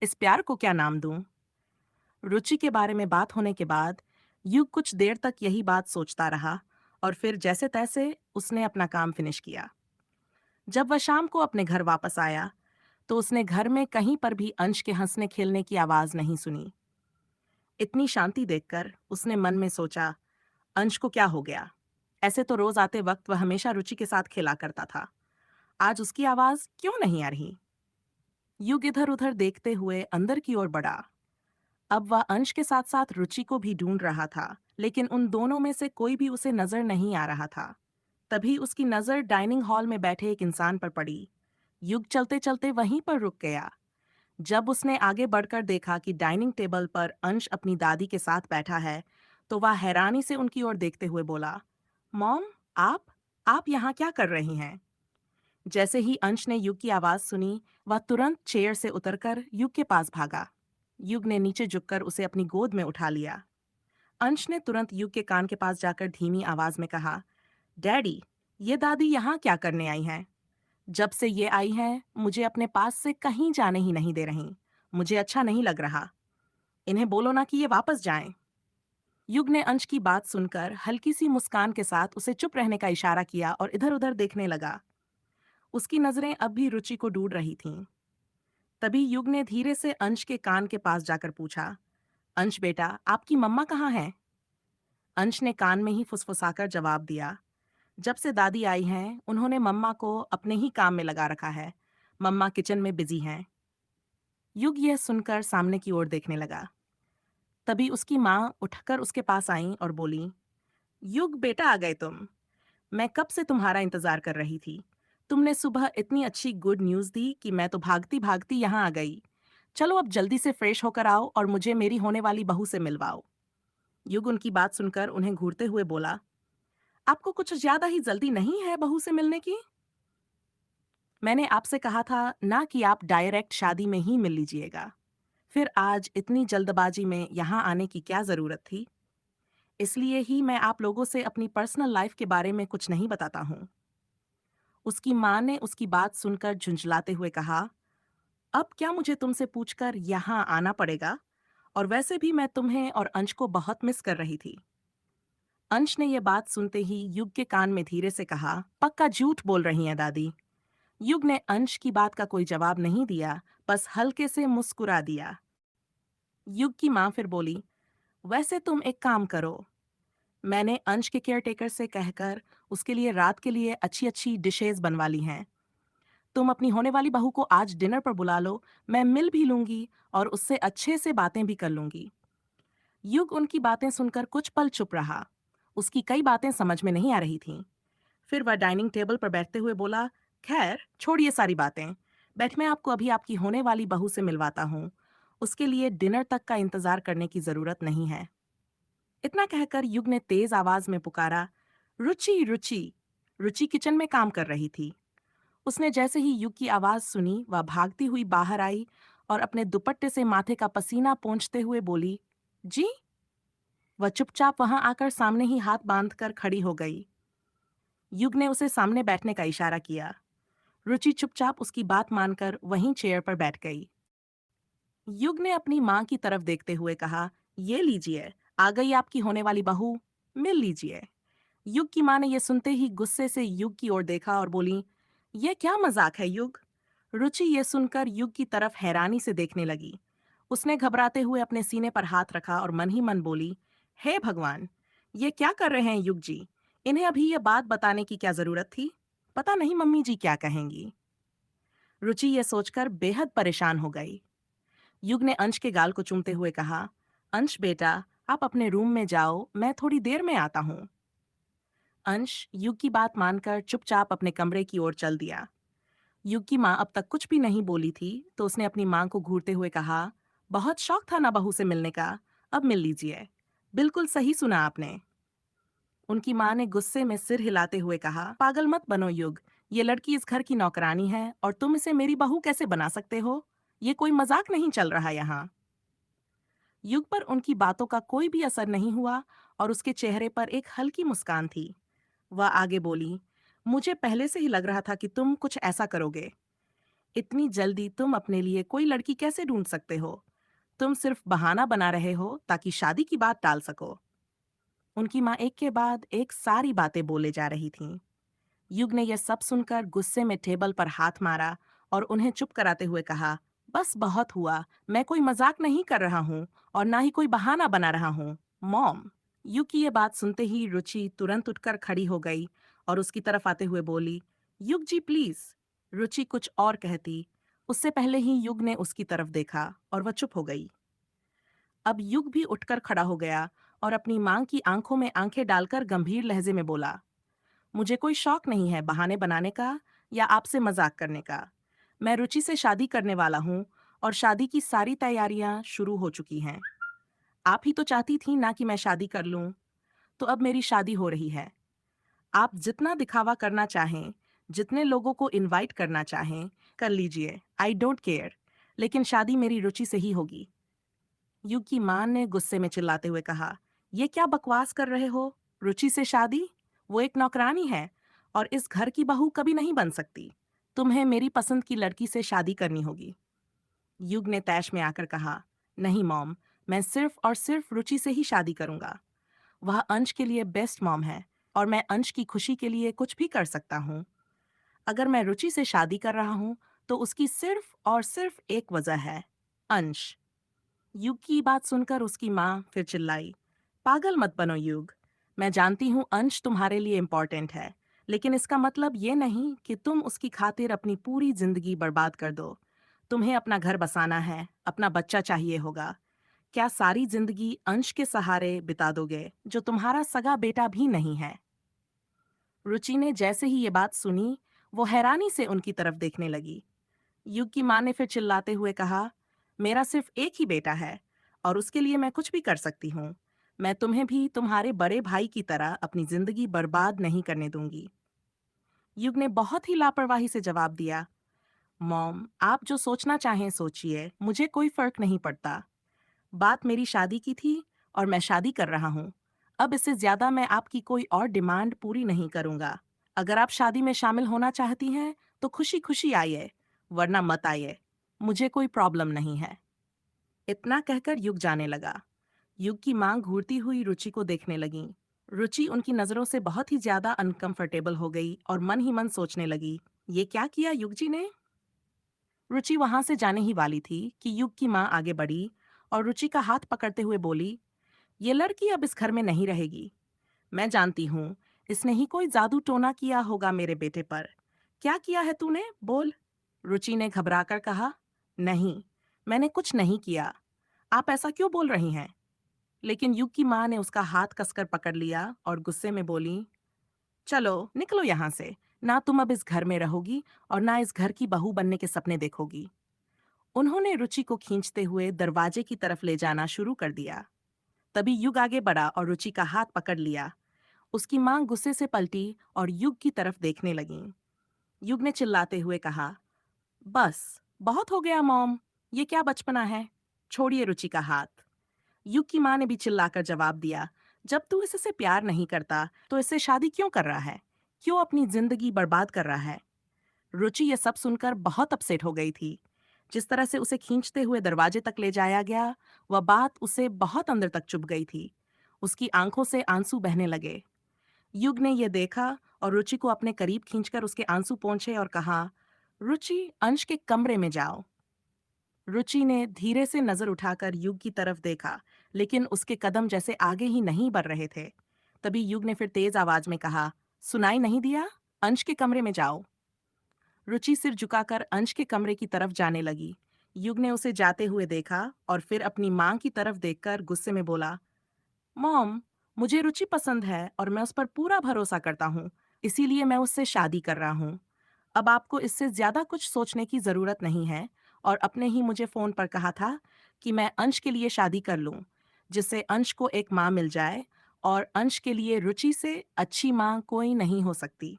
इस प्यार को क्या नाम दूं? रुचि के बारे में बात होने के बाद युग कुछ देर तक यही बात सोचता रहा और फिर जैसे तैसे उसने अपना काम फिनिश किया। जब वह शाम को अपने घर वापस आया तो उसने घर में कहीं पर भी अंश के हंसने खेलने की आवाज नहीं सुनी। इतनी शांति देखकर उसने मन में सोचा, अंश को क्या हो गया? ऐसे तो रोज आते वक्त वह हमेशा रुचि के साथ खेला करता था। आज उसकी आवाज क्यों नहीं आ रही? युग इधर उधर देखते हुए अंदर की ओर बढ़ा। अब वह अंश के साथ साथ रुचि को भी ढूंढ रहा था, लेकिन उन दोनों में से कोई भी उसे नजर नहीं आ रहा था। तभी उसकी नजर डाइनिंग हॉल में बैठे एक इंसान पर पड़ी। युग चलते चलते वहीं पर रुक गया। जब उसने आगे बढ़कर देखा कि डाइनिंग टेबल पर अंश अपनी दादी के साथ बैठा है, तो वह हैरानी से उनकी ओर देखते हुए बोला, मॉम, आप यहाँ क्या कर रही हैं? जैसे ही अंश ने युग की आवाज सुनी, वह तुरंत चेयर से उतरकर युग के पास भागा। युग ने नीचे झुककर उसे अपनी गोद में उठा लिया। अंश ने तुरंत युग के कान के पास जाकर धीमी आवाज में कहा, डैडी, ये दादी यहाँ क्या करने आई हैं? जब से ये आई हैं, मुझे अपने पास से कहीं जाने ही नहीं दे रही। मुझे अच्छा नहीं लग रहा। इन्हें बोलो ना कि ये वापस जाएं। युग ने अंश की बात सुनकर हल्की सी मुस्कान के साथ उसे चुप रहने का इशारा किया और इधर उधर देखने लगा। उसकी नजरें अब भी रुचि को ढूंढ रही थीं। तभी युग ने धीरे से अंश के कान के पास जाकर पूछा, अंश बेटा, आपकी मम्मा कहाँ हैं? अंश ने कान में ही फुसफुसाकर जवाब दिया, जब से दादी आई हैं, उन्होंने मम्मा को अपने ही काम में लगा रखा है। मम्मा किचन में बिजी हैं। युग यह सुनकर सामने की ओर देखने लगा। तभी उसकी माँ उठकर उसके पास आई और बोली, युग बेटा, आ गए तुम। मैं कब से तुम्हारा इंतजार कर रही थी। तुमने सुबह इतनी अच्छी गुड न्यूज़ दी कि मैं तो भागती भागती यहाँ आ गई। चलो अब जल्दी से फ्रेश होकर आओ और मुझे मेरी होने वाली बहू से मिलवाओ। युग उनकी बात सुनकर उन्हें घूरते हुए बोला, आपको कुछ ज्यादा ही जल्दी नहीं है बहू से मिलने की? मैंने आपसे कहा था ना कि आप डायरेक्ट शादी में ही मिल लीजिएगा। फिर आज इतनी जल्दबाजी में यहाँ आने की क्या जरूरत थी? इसलिए ही मैं आप लोगों से अपनी पर्सनल लाइफ के बारे में कुछ नहीं बताता हूँ। उसकी माँ ने उसकी बात सुनकर झुंझलाते हुए कहा, अब क्या मुझे तुमसे पूछकर यहाँ आना पड़ेगा? और वैसे भी मैं तुम्हें और अंश को बहुत मिस कर रही थी। अंश ने यह बात सुनते ही युग के कान में धीरे से कहा, पक्का झूठ बोल रही हैं दादी। युग ने अंश की बात का कोई जवाब नहीं दिया, बस हल्के से मुस्कुरा दिया। युग की माँ फिर बोली, वैसे तुम एक काम करो, मैंने अंश के केयरटेकर से कहकर उसके लिए रात के लिए अच्छी अच्छी डिशेज बनवा ली हैं। तुम अपनी होने वाली बहू को आज डिनर पर बुला लो, मैं मिल भी लूंगी और उससे अच्छे से बातें भी कर लूंगी। युग उनकी बातें सुनकर कुछ पल चुप रहा। उसकी कई बातें समझ में नहीं आ रही थीं। फिर वह डाइनिंग टेबल पर बैठते हुए बोला, खैर छोड़िए सारी बातें। बैठ, मैं आपको अभी आपकी होने वाली बहू से मिलवाता हूँ। उसके लिए डिनर तक का इंतजार करने की जरूरत नहीं है। इतना कहकर युग ने तेज आवाज में पुकारा, रुचि रुचि। रुचि किचन में काम कर रही थी। उसने जैसे ही युग की आवाज सुनी, वह भागती हुई बाहर आई और अपने दुपट्टे से माथे का पसीना पोंछते हुए बोली, जी। वह चुपचाप वहां आकर सामने ही हाथ बांधकर खड़ी हो गई। युग ने उसे सामने बैठने का इशारा किया। रुचि चुपचाप उसकी बात मानकर वहीं चेयर पर बैठ गई। युग ने अपनी माँ की तरफ देखते हुए कहा, ये लीजिए, आ गई आपकी होने वाली बहू, मिल लीजिए। युग की माँ ने यह सुनते ही गुस्से से युग की ओर देखा और बोली, यह क्या मजाक है युग? रुचि ये सुनकर युग की तरफ हैरानी से देखने लगी। उसने घबराते हुए अपने सीने पर हाथ रखा और मन ही मन बोली, हे भगवान, ये क्या कर रहे हैं युग जी? इन्हें अभी ये बात बताने की क्या जरूरत थी? पता नहीं मम्मी जी क्या कहेंगी। रुचि ये सोचकर बेहद परेशान हो गई। युग ने अंश के गाल को चूमते हुए कहा, अंश बेटा, आप अपने रूम में जाओ, मैं थोड़ी देर में आता हूँ। अंश युग की बात मानकर चुपचाप अपने कमरे की ओर चल दिया। युग की माँ अब तक कुछ भी नहीं बोली थी, तो उसने अपनी माँ को घूरते हुए कहा, बहुत शौक था ना बहू से मिलने का, अब मिल लीजिए। बिल्कुल सही सुना आपने। उनकी माँ ने गुस्से में सिर हिलाते हुए कहा, पागल मत बनो युग। ये लड़की इस घर की नौकरानी है और तुम इसे मेरी बहू कैसे बना सकते हो? ये कोई मजाक नहीं चल रहा यहाँ। युग पर उनकी बातों का कोई भी असर नहीं हुआ और उसके चेहरे पर एक हल्की मुस्कान थी। वह आगे बोली, मुझे पहले से ही लग रहा था कि तुम कुछ ऐसा करोगे। इतनी जल्दी तुम अपने लिए कोई लड़की कैसे ढूंढ सकते हो? तुम सिर्फ बहाना बना रहे हो ताकि शादी की बात टाल सको। उनकी माँ एक के बाद एक सारी बातें बोले जा रही थीं। युग ने यह सब सुनकर गुस्से में टेबल पर हाथ मारा और उन्हें चुप कराते हुए कहा, बस बहुत हुआ। मैं कोई मजाक नहीं कर रहा हूँ और ना ही कोई बहाना बना रहा हूँ। मॉम। युग की ये बात सुनते ही रुचि तुरंत उठकर खड़ी हो गई और उसकी तरफ आते हुए बोली, युग जी प्लीज। रुचि कुछ और कहती, उससे पहले ही युग ने उसकी तरफ देखा और वह चुप हो गई। अब युग भी उठकर खड़ा हो गया और अपनी मां की आंखों में आंखें डालकर गंभीर लहजे में बोला, मुझे कोई शौक नहीं है बहाने बनाने का या आपसे मजाक करने का। मैं रुचि से शादी करने वाला हूँ और शादी की सारी तैयारियां शुरू हो चुकी हैं। आप ही तो चाहती थी ना कि मैं शादी कर लूं, तो अब मेरी शादी हो रही है। आप जितना दिखावा करना चाहें, जितने लोगों को इनवाइट करना चाहें, कर लीजिए। आई डोंट केयर, लेकिन शादी मेरी रुचि से ही होगी। युग की मां ने गुस्से में चिल्लाते हुए कहा, ये क्या बकवास कर रहे हो? रुचि से शादी? वो एक नौकरानी है और इस घर की बहू कभी नहीं बन सकती। तुम्हें मेरी पसंद की लड़की से शादी करनी होगी। युग ने तैश में आकर कहा, नहीं मॉम, मैं सिर्फ और सिर्फ रुचि से ही शादी करूंगा। वह अंश के लिए बेस्ट मॉम है और मैं अंश की खुशी के लिए कुछ भी कर सकता हूँ। अगर मैं रुचि से शादी कर रहा हूँ तो उसकी सिर्फ और सिर्फ एक वजह है, अंश। युग की बात सुनकर उसकी माँ फिर चिल्लाई, पागल मत बनो युग। मैं जानती हूँ अंश तुम्हारे लिए इम्पोर्टेंट है, लेकिन इसका मतलब ये नहीं कि तुम उसकी खातिर अपनी पूरी जिंदगी बर्बाद कर दो। तुम्हें अपना घर बसाना है, अपना बच्चा चाहिए होगा। क्या सारी जिंदगी अंश के सहारे बिता दोगे जो तुम्हारा सगा बेटा भी नहीं है? रुचि ने जैसे ही ये बात सुनी, वो हैरानी से उनकी तरफ देखने लगी। युग की माँ ने फिर चिल्लाते हुए कहा, मेरा सिर्फ एक ही बेटा है और उसके लिए मैं कुछ भी कर सकती हूँ। मैं तुम्हें भी तुम्हारे बड़े भाई की तरह अपनी जिंदगी बर्बाद नहीं करने दूंगी। युग ने बहुत ही लापरवाही से जवाब दिया, मॉम, आप जो सोचना चाहें सोचिए, मुझे कोई फर्क नहीं पड़ता। बात मेरी शादी की थी और मैं शादी कर रहा हूँ। अब इससे ज्यादा मैं आपकी कोई और डिमांड पूरी नहीं करूंगा। अगर आप शादी में शामिल होना चाहती हैं तो खुशी खुशी आइए, वरना मत आइए। मुझे कोई प्रॉब्लम नहीं है। इतना कहकर युग जाने लगा। युग की मांग घूरती हुई रुचि को देखने लगी। रुचि उनकी नजरों से बहुत ही ज्यादा अनकंफर्टेबल हो गई और मन ही मन सोचने लगी, ये क्या किया युग जी ने? रुचि वहां से जाने ही वाली थी कि युग की मां आगे बढ़ी और रुचि का हाथ पकड़ते हुए बोली, ये लड़की अब इस घर में नहीं रहेगी। मैं जानती हूँ, इसने ही कोई जादू टोना किया होगा मेरे बेटे पर। क्या किया है तूने? बोल। रुचि ने घबराकर कहा, नहीं, मैंने कुछ नहीं किया। आप ऐसा क्यों बोल रही हैं? लेकिन युग की माँ ने उसका हाथ कसकर पकड़ लिया और गुस्से में बोली, चलो निकलो यहाँ से। ना तुम अब इस घर में रहोगी और ना इस घर की बहू बनने के सपने देखोगी। उन्होंने रुचि को खींचते हुए दरवाजे की तरफ ले जाना शुरू कर दिया। तभी युग आगे बढ़ा और रुचि का हाथ पकड़ लिया। उसकी मां गुस्से से पलटी और युग की तरफ देखने लगी। युग ने चिल्लाते हुए कहा, बस बहुत हो गया मॉम, ये क्या बचपना है? छोड़िए रुचि का हाथ। युग की मां ने भी चिल्लाकर जवाब दिया, जब तू इससे प्यार नहीं करता तो इससे शादी क्यों कर रहा है? क्यों अपनी जिंदगी बर्बाद कर रहा है? रुचि ये सब सुनकर बहुत अपसेट हो गई थी। जिस तरह से उसे खींचते हुए दरवाजे तक ले जाया गया, वह बात उसे बहुत अंदर तक चुभ गई थी। उसकी आंखों से आंसू बहने लगे। युग ने यह देखा और रुचि को अपने करीब खींचकर उसके आंसू पोंछे और कहा, रुचि, अंश के कमरे में जाओ। रुचि ने धीरे से नजर उठाकर युग की तरफ देखा, लेकिन उसके कदम जैसे आगे ही नहीं बढ़ रहे थे। तभी युग ने फिर तेज आवाज में कहा, सुनाई नहीं दिया? अंश के कमरे में जाओ। रुचि सिर झुकाकर अंश के कमरे की तरफ जाने लगी। युग ने उसे जाते हुए देखा और फिर अपनी मां की तरफ देखकर गुस्से में बोला, मॉम, मुझे रुचि पसंद है और मैं उस पर पूरा भरोसा करता हूँ, इसीलिए मैं उससे शादी कर रहा हूँ। अब आपको इससे ज्यादा कुछ सोचने की जरूरत नहीं है और अपने ही मुझे फोन पर कहा था कि मैं अंश के लिए शादी कर लूं, जिससे अंश को एक माँ मिल जाए और अंश के लिए रुचि से अच्छी माँ कोई नहीं हो सकती।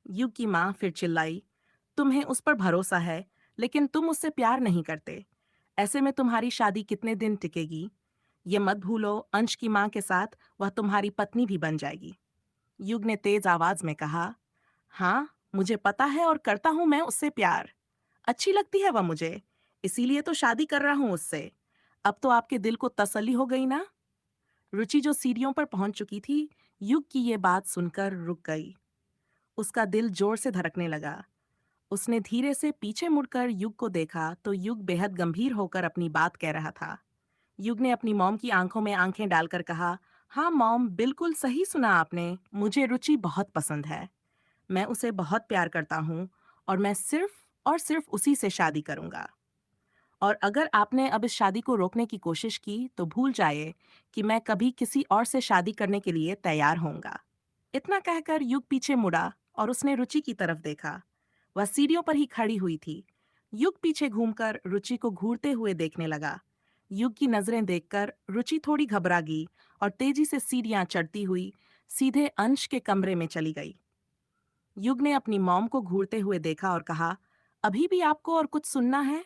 युग की माँ फिर चिल्लाई, तुम्हें उस पर भरोसा है, लेकिन तुम उससे प्यार नहीं करते। ऐसे में तुम्हारी शादी कितने दिन टिकेगी? ये मत भूलो, अंश की माँ के साथ वह तुम्हारी पत्नी भी बन जाएगी। युग ने तेज आवाज में कहा, हाँ, मुझे पता है और करता हूं मैं उससे प्यार। अच्छी लगती है वह मुझे, इसीलिए तो शादी कर रहा हूँ उससे। अब तो आपके दिल को तसल्ली हो गई ना? रुचि जो सीढ़ियों पर पहुंच चुकी थी, युग की ये बात सुनकर रुक गई। उसका दिल जोर से धड़कने लगा। उसने धीरे से पीछे मुड़कर युग को देखा तो युग बेहद गंभीर होकर अपनी बात कह रहा था। युग ने अपनी मॉम की आंखों में आंखें डालकर कहा, हाँ मॉम, बिल्कुल सही सुना आपने। मुझे रुचि बहुत पसंद है। मैं उसे बहुत प्यार करता हूँ और मैं सिर्फ और सिर्फ उसी से शादी करूंगा। और अगर आपने अब इस शादी को रोकने की कोशिश की तो भूल जाइए कि मैं कभी किसी और से शादी करने के लिए तैयार होऊंगा। इतना कहकर युग पीछे मुड़ा और उसने रुचि की तरफ देखा। वह सीढ़ियों पर ही खड़ी हुई थी। युग पीछे घूमकर रुचि को घूरते हुए देखने लगा। युग की नजरें देखकर रुचि थोड़ी घबरा गई और तेजी से सीढ़ियां चढ़ती हुई सीधे अंश के कमरे में चली गई। युग ने अपनी मॉम को घूरते हुए देखा और कहा, अभी भी आपको और कुछ सुनना है?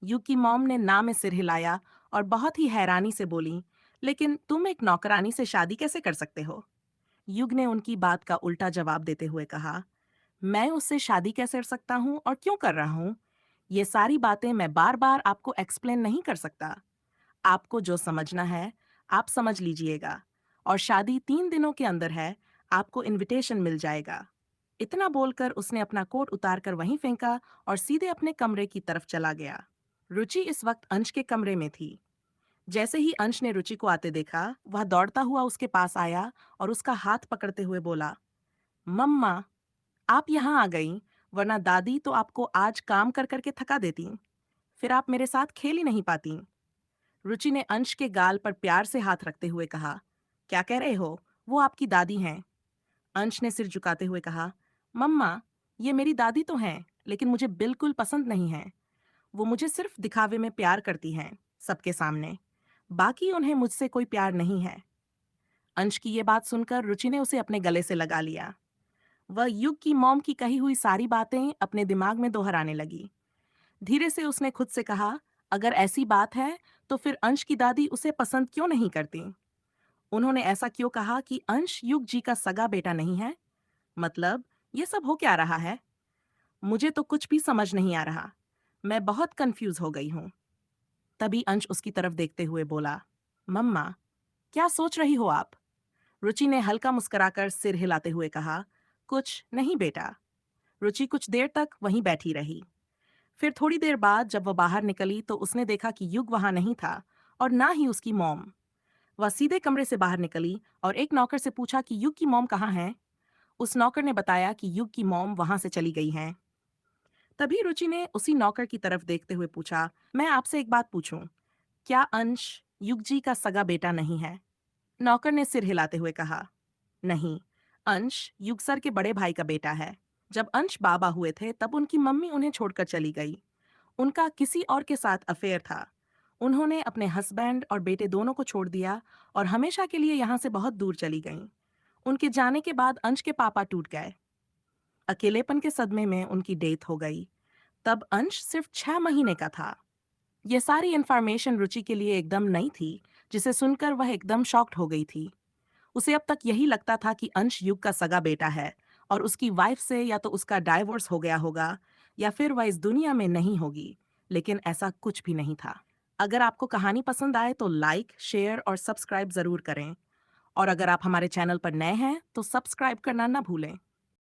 युग की मॉम ने ना में सिर हिलाया और बहुत ही हैरानी से बोली, लेकिन तुम एक नौकरानी से शादी कैसे कर सकते हो? युग ने उनकी बात का उल्टा जवाब देते हुए कहा, मैं उससे शादी कैसे कर सकता हूँ और क्यों कर रहा हूँ? ये सारी बातें मैं बार बार आपको एक्सप्लेन नहीं कर सकता। आपको जो समझना है, आप समझ लीजिएगा। और शादी 3 दिनों के अंदर है, आपको इनविटेशन मिल जाएगा। इतना बोलकर उसने अपना कोट उतारकर वहीं फेंका और सीधे अपने कमरे की तरफ चला गया। रुचि इस वक्त अंश के कमरे में थी। जैसे ही अंश ने रुचि को आते देखा, वह दौड़ता हुआ उसके पास आया और उसका हाथ पकड़ते हुए बोला, मम्मा, आप यहाँ आ गईं, वरना दादी तो आपको आज काम कर करके थका देती। फिर आप मेरे साथ खेल ही नहीं पाती। रुचि ने अंश के गाल पर प्यार से हाथ रखते हुए कहा, क्या कह रहे हो? वो आपकी दादी हैं। अंश ने सिर झुकाते हुए कहा, मम्मा, ये मेरी दादी तो हैं, लेकिन मुझे बिल्कुल पसंद नहीं है। वो मुझे सिर्फ दिखावे में प्यार करती हैं, सबके सामने। बाकी उन्हें मुझसे कोई प्यार नहीं है। अंश की ये बात सुनकर रुचि ने उसे अपने गले से लगा लिया। वह युग की मॉम की कही हुई सारी बातें अपने दिमाग में दोहराने लगी। धीरे से उसने खुद से कहा, अगर ऐसी बात है तो फिर अंश की दादी उसे पसंद क्यों नहीं करती? उन्होंने ऐसा क्यों कहा कि अंश युग जी का सगा बेटा नहीं है? मतलब, ये सब हो क्या रहा है? मुझे तो कुछ भी समझ नहीं आ रहा। मैं बहुत कंफ्यूज हो गई हूँ। तभी अंश उसकी तरफ देखते हुए बोला, मम्मा, क्या सोच रही हो आप? रुचि ने हल्का मुस्कुराकर सिर हिलाते हुए कहा, कुछ नहीं बेटा। रुचि कुछ देर तक वहीं बैठी रही। फिर थोड़ी देर बाद जब वह बाहर निकली तो उसने देखा कि युग वहां नहीं था और ना ही उसकी मॉम। वह सीधे कमरे से बाहर निकली और एक नौकर से पूछा कि युग की मॉम कहाँ है। उस नौकर ने बताया कि युग की मॉम वहां से चली गई हैं। तभी रुचि ने उसी नौकर की तरफ देखते हुए पूछा, मैं आपसे एक बात पूछूं, क्या अंश युग जी का सगा बेटा नहीं है? नौकर ने सिर हिलाते हुए कहा, नहीं, अंश युग सर के बड़े भाई का बेटा है। जब अंश बाबा हुए थे तब उनकी मम्मी उन्हें छोड़कर चली गई। उनका किसी और के साथ अफेयर था। उन्होंने अपने हस्बैंड और बेटे दोनों को छोड़ दिया और हमेशा के लिए यहाँ से बहुत दूर चली गईं। उनके जाने के बाद अंश के पापा टूट गए। अकेलेपन के सदमे में उनकी डेथ हो गई। तब अंश सिर्फ 6 महीने का था। ये सारी इन्फॉर्मेशन रुचि के लिए एकदम नई थी, जिसे सुनकर वह एकदम शॉक्ड हो गई थी। उसे अब तक यही लगता था कि अंश युग का सगा बेटा है और उसकी वाइफ से या तो उसका डाइवोर्स हो गया होगा या फिर वह इस दुनिया में नहीं होगी, लेकिन ऐसा कुछ भी नहीं था। अगर आपको कहानी पसंद आए तो लाइक, शेयर और सब्सक्राइब जरूर करें। और अगर आप हमारे चैनल पर नए हैं तो सब्सक्राइब करना ना भूलें।